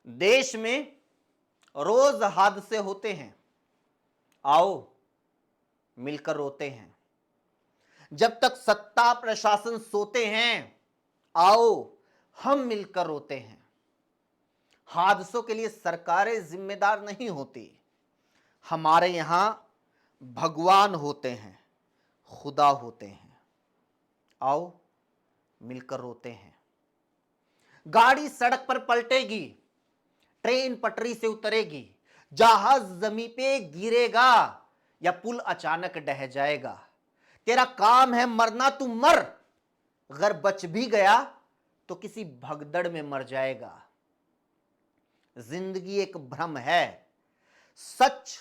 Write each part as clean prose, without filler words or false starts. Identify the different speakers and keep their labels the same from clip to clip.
Speaker 1: देश में रोज हादसे होते हैं। आओ मिलकर रोते हैं। जब तक सत्ता प्रशासन सोते हैं, आओ हम मिलकर रोते हैं। हादसों के लिए सरकारें जिम्मेदार नहीं होती। हमारे यहां भगवान होते हैं, खुदा होते हैं। आओ मिलकर रोते हैं। गाड़ी सड़क पर पलटेगी, ट्रेन पटरी से उतरेगी, जहाज जमीन पे गिरेगा या पुल अचानक ढह जाएगा। तेरा काम है मरना, तू मर। अगर बच भी गया तो किसी भगदड़ में मर जाएगा। जिंदगी एक भ्रम है, सच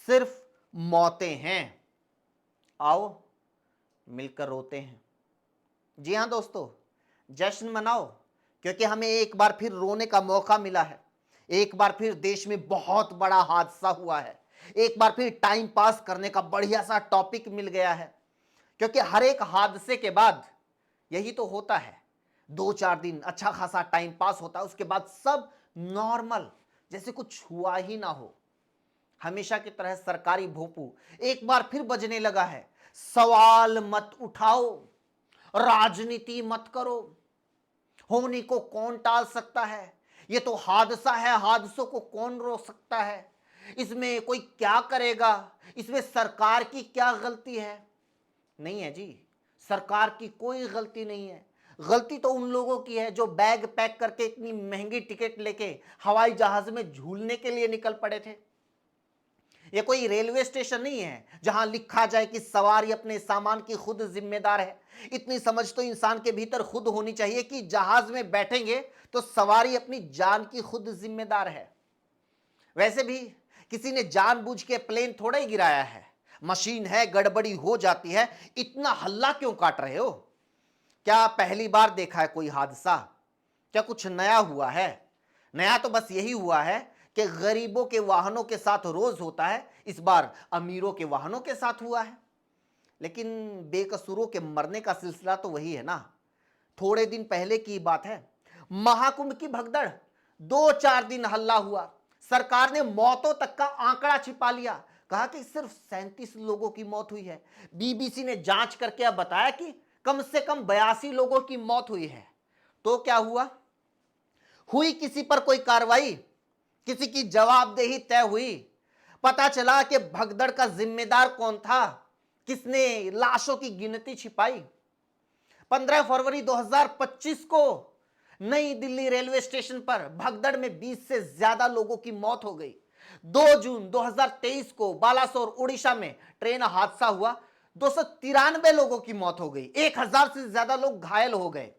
Speaker 1: सिर्फ मौतें हैं। आओ मिलकर रोते हैं। जी हां दोस्तों, जश्न मनाओ, क्योंकि हमें एक बार फिर रोने का मौका मिला है। एक बार फिर देश में बहुत बड़ा हादसा हुआ है। एक बार फिर टाइम पास करने का बढ़िया सा टॉपिक मिल गया है। क्योंकि हर एक हादसे के बाद यही तो होता है, 2-4 दिन अच्छा खासा टाइम पास होता है, उसके बाद सब नॉर्मल, जैसे कुछ हुआ ही ना हो। हमेशा की तरह सरकारी भोंपू एक बार फिर बजने लगा है। सवाल मत उठाओ, राजनीति मत करो। होने को कौन टाल सकता है? ये तो हादसा है, हादसों को कौन रोक सकता है? इसमें कोई क्या करेगा? इसमें सरकार की क्या गलती है? नहीं है जी, सरकार की कोई गलती नहीं है। गलती तो उन लोगों की है जो बैग पैक करके इतनी महंगी टिकट लेके हवाई जहाज में झूलने के लिए निकल पड़े थे। ये कोई रेलवे स्टेशन नहीं है जहां लिखा जाए कि सवारी अपने सामान की खुद जिम्मेदार है। इतनी समझ तो इंसान के भीतर खुद होनी चाहिए कि जहाज में बैठेंगे तो सवारी अपनी जान की खुद जिम्मेदार है। वैसे भी किसी ने जानबूझ के प्लेन थोड़ा ही गिराया है। मशीन है, गड़बड़ी हो जाती है। इतना हल्ला क्यों काट रहे हो? क्या पहली बार देखा है कोई हादसा? क्या कुछ नया हुआ है? नया तो बस यही हुआ है कि गरीबों के वाहनों के साथ रोज होता है, इस बार अमीरों के वाहनों के साथ हुआ है। लेकिन बेकसूरों के मरने का सिलसिला तो वही है ना। थोड़े दिन पहले की बात है, महाकुंभ की भगदड़, 2-4 दिन हल्ला हुआ। सरकार ने मौतों तक का आंकड़ा छिपा लिया, कहा कि सिर्फ 37 लोगों की मौत हुई है। बीबीसी ने जांच करके अब बताया कि कम से कम 82 लोगों की मौत हुई है। तो क्या हुआ? हुई किसी पर कोई कार्रवाई? किसी की जवाबदेही तय हुई? पता चला कि भगदड़ का जिम्मेदार कौन था? किसने लाशों की गिनती छिपाई? 15 फरवरी 2025 को नई दिल्ली रेलवे स्टेशन पर भगदड़ में 20 से ज्यादा लोगों की मौत हो गई। 2 जून 2023 को बालासोर उड़ीसा में ट्रेन हादसा हुआ, 293 लोगों की मौत हो गई, 1000 से ज्यादा लोग घायल हो गए।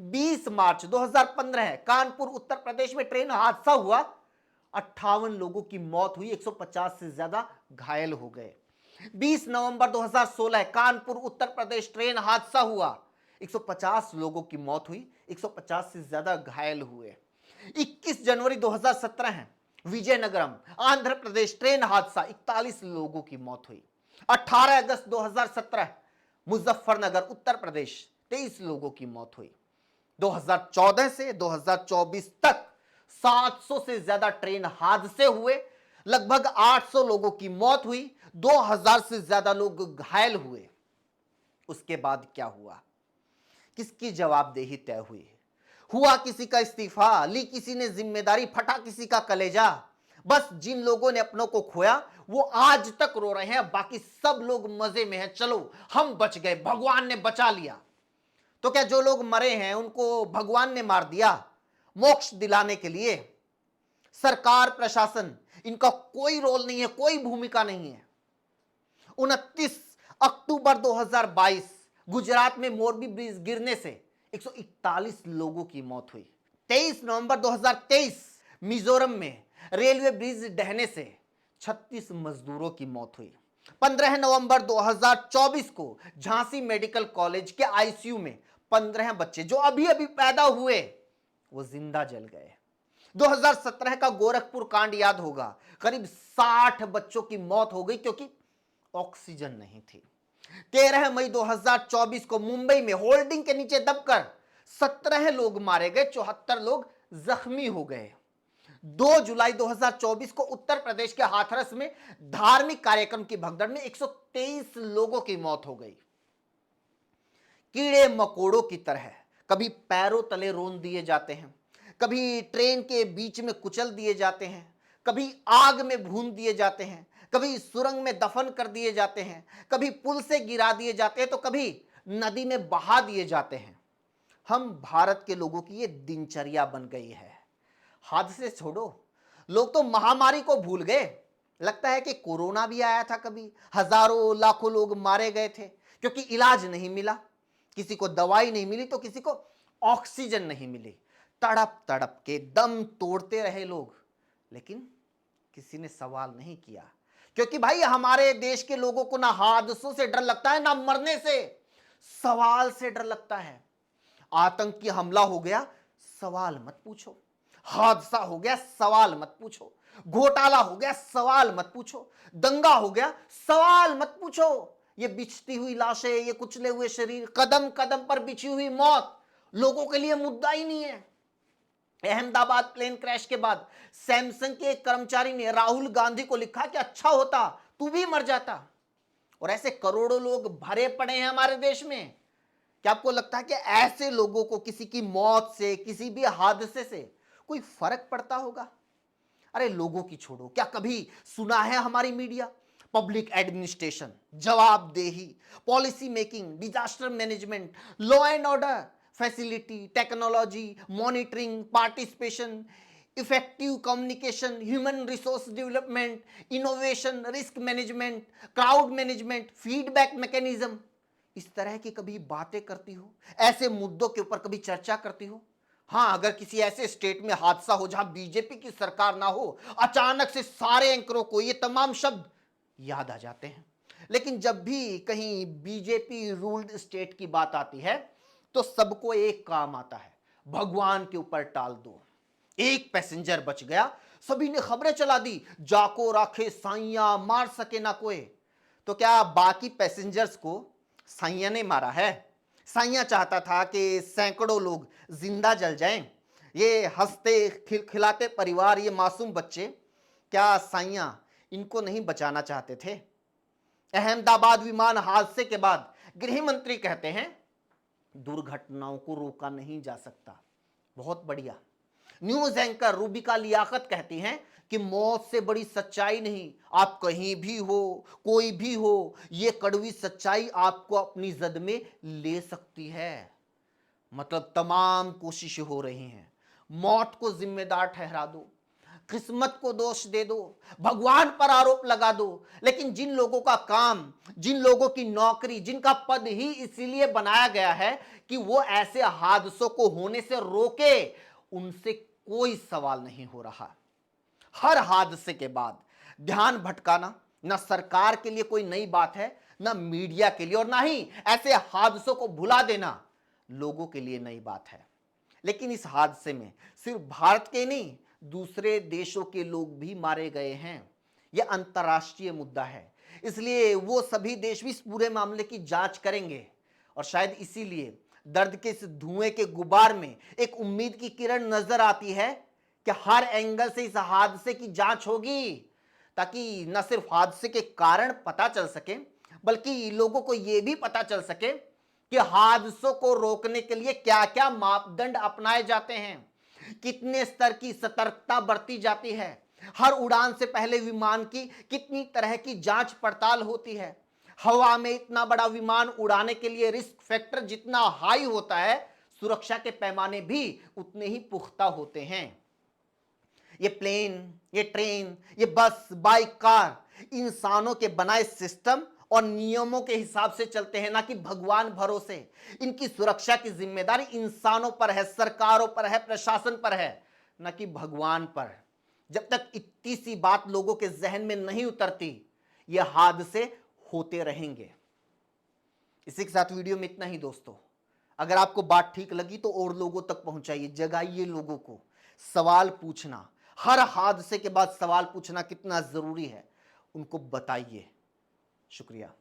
Speaker 1: 20 मार्च 2015 कानपुर उत्तर प्रदेश में ट्रेन हादसा हुआ, 58 लोगों की मौत हुई, 150 से ज्यादा घायल हो गए। 20 नवंबर 2016 कानपुर उत्तर प्रदेश ट्रेन हादसा हुआ, 150 लोगों की मौत हुई, 150 से ज्यादा घायल हुए। 21 जनवरी 2017 है, विजयनगरम आंध्र प्रदेश ट्रेन हादसा, 41 लोगों की मौत हुई। 18 अगस्त 2017 मुजफ्फरनगर उत्तर प्रदेश, 23 लोगों की मौत हुई। 2014 से 2024 तक 700 से ज्यादा ट्रेन हादसे हुए, लगभग 800 लोगों की मौत हुई, 2000 से ज्यादा लोग घायल हुए। उसके बाद क्या हुआ? किसकी जवाबदेही तय हुई? हुआ किसी का इस्तीफा, ली किसी ने जिम्मेदारी, फटा किसी का कलेजा। बस जिन लोगों ने अपनों को खोया वो आज तक रो रहे हैं, बाकी सब लोग मजे में हैं। चलो हम बच गए, भगवान ने बचा लिया। तो क्या जो लोग मरे हैं उनको भगवान ने मार दिया मोक्ष दिलाने के लिए? सरकार प्रशासन, इनका कोई रोल नहीं है, कोई भूमिका नहीं है। 29 अक्टूबर 2022 गुजरात में मोरबी ब्रिज गिरने से 141 लोगों की मौत हुई। 23 नवंबर 2023 मिजोरम में रेलवे ब्रिज ढहने से 36 मजदूरों की मौत हुई। 15 नवंबर 2024 को झांसी मेडिकल कॉलेज के आईसीयू में 15 बच्चे जो अभी अभी पैदा हुए वो जिंदा जल गए। 2017 का गोरखपुर कांड याद होगा, करीब 60 बच्चों की मौत हो गई क्योंकि ऑक्सीजन नहीं थी। 13 मई 2024 को मुंबई में होल्डिंग के नीचे दबकर 17 लोग मारे गए, 74 लोग जख्मी हो गए। 2 जुलाई 2024 को उत्तर प्रदेश के हाथरस में धार्मिक कार्यक्रम की भगदड़ में 123 लोगों की मौत हो गई। कीड़े मकोड़ों की तरह कभी पैरों तले रोन दिए जाते हैं, कभी ट्रेन के बीच में कुचल दिए जाते हैं, कभी आग में भून दिए जाते हैं, कभी सुरंग में दफन कर दिए जाते हैं, कभी पुल से गिरा दिए जाते हैं तो कभी नदी में बहा दिए जाते हैं। हम भारत के लोगों की ये दिनचर्या बन गई है। हादसे छोड़ो, लोग तो महामारी को भूल गए। लगता है कि कोरोना भी आया था कभी, हजारों लाखों लोग मारे गए थे क्योंकि इलाज नहीं मिला, किसी को दवाई नहीं मिली तो किसी को ऑक्सीजन नहीं मिली। तड़प तड़प के दम तोड़ते रहे लोग, लेकिन किसी ने सवाल नहीं किया, क्योंकि भाई हमारे देश के लोगों को ना हादसों से डर लगता है ना मरने से, सवाल से डर लगता है। आतंकी हमला हो गया, सवाल मत पूछो। हादसा हो गया, सवाल मत पूछो। घोटाला हो गया, सवाल मत पूछो। दंगा हो गया, सवाल मत पूछो। ये बिछती हुई लाशें, ये कुचले हुए शरीर, कदम कदम पर बिछी हुई मौत लोगों के लिए मुद्दा ही नहीं है। अहमदाबाद प्लेन क्रैश के बाद सैमसंग के एक कर्मचारी ने राहुल गांधी को लिखा कि अच्छा होता तू भी मर जाता। और ऐसे करोड़ों लोग भरे पड़े हैं हमारे देश में। क्या आपको लगता है कि ऐसे लोगों को किसी की मौत से, किसी भी हादसे से कोई फर्क पड़ता होगा? अरे लोगों की छोड़ो, क्या कभी सुना है हमारी मीडिया पब्लिक एडमिनिस्ट्रेशन, जवाबदेही, policy making, disaster management, law and order, facility, technology, monitoring, participation, effective communication, human resource development, innovation, risk management, crowd management, feedback mechanism, इस तरह की कभी बातें करती हो? ऐसे मुद्दों के ऊपर कभी चर्चा करती हो? हाँ, अगर किसी ऐसे स्टेट में हादसा हो जहां बीजेपी की सरकार ना हो, अचानक से सारे एंकरों को ये तमाम शब्द याद आ जाते हैं। लेकिन जब भी कहीं बीजेपी रूल्ड स्टेट की बात आती है तो सबको एक काम आता है, भगवान के ऊपर टाल दो। एक पैसेंजर बच गया, सभी ने खबरें चला दी, जाको राखे साइया मार सके ना कोई। तो क्या बाकी पैसेंजर्स को साइया ने मारा है? साइया चाहता था कि सैकड़ों लोग जिंदा जल जाएं। ये हंसते खिलखिलाते परिवार, ये मासूम बच्चे, क्या साइया इनको नहीं बचाना चाहते थे? अहमदाबाद विमान हादसे के बाद गृह मंत्री कहते हैं दुर्घटनाओं को रोका नहीं जा सकता। बहुत बढ़िया। न्यूज एंकर रूबिका लियाकत कहती हैं कि मौत से बड़ी सच्चाई नहीं, आप कहीं भी हो, कोई भी हो, ये कड़वी सच्चाई आपको अपनी जद में ले सकती है। मतलब तमाम कोशिशें हो रही हैं, मौत को जिम्मेदार ठहरा दो, किस्मत को दोष दे दो, भगवान पर आरोप लगा दो, लेकिन जिन लोगों का काम, जिन लोगों की नौकरी, जिनका पद ही इसीलिए बनाया गया है कि वो ऐसे हादसों को होने से रोके, उनसे कोई सवाल नहीं हो रहा। हर हादसे के बाद ध्यान भटकाना ना सरकार के लिए कोई नई बात है, ना मीडिया के लिए, और ना ही ऐसे हादसों को भुला देना लोगों के लिए नई बात है। लेकिन इस हादसे में सिर्फ भारत के नहीं, दूसरे देशों के लोग भी मारे गए हैं। यह अंतर्राष्ट्रीय मुद्दा है, इसलिए वो सभी देश भी इस पूरे मामले की जांच करेंगे। और शायद इसीलिए दर्द के इस धुएं के गुबार में एक उम्मीद की किरण नजर आती है कि हर एंगल से इस हादसे की जांच होगी, ताकि न सिर्फ हादसे के कारण पता चल सके, बल्कि लोगों को यह भी पता चल सके कि हादसों को रोकने के लिए क्या क्या मापदंड अपनाए जाते हैं, कितने स्तर की सतर्कता बरती जाती है, हर उड़ान से पहले विमान की कितनी तरह की जांच पड़ताल होती है। हवा में इतना बड़ा विमान उड़ाने के लिए रिस्क फैक्टर जितना हाई होता है, सुरक्षा के पैमाने भी उतने ही पुख्ता होते हैं। ये प्लेन, ये ट्रेन, ये बस, बाइक, कार इंसानों के बनाए सिस्टम और नियमों के हिसाब से चलते हैं, ना कि भगवान भरोसे। इनकी सुरक्षा की जिम्मेदारी इंसानों पर है, सरकारों पर है, प्रशासन पर है, न कि भगवान पर। जब तक इतनी सी बात लोगों के जहन में नहीं उतरती, ये हादसे होते रहेंगे। इसी के साथ वीडियो में इतना ही दोस्तों। अगर आपको बात ठीक लगी तो और लोगों तक पहुंचाइए, जगाइए लोगों को। सवाल पूछना, हर हादसे के बाद सवाल पूछना कितना जरूरी है, उनको बताइए। शुक्रिया।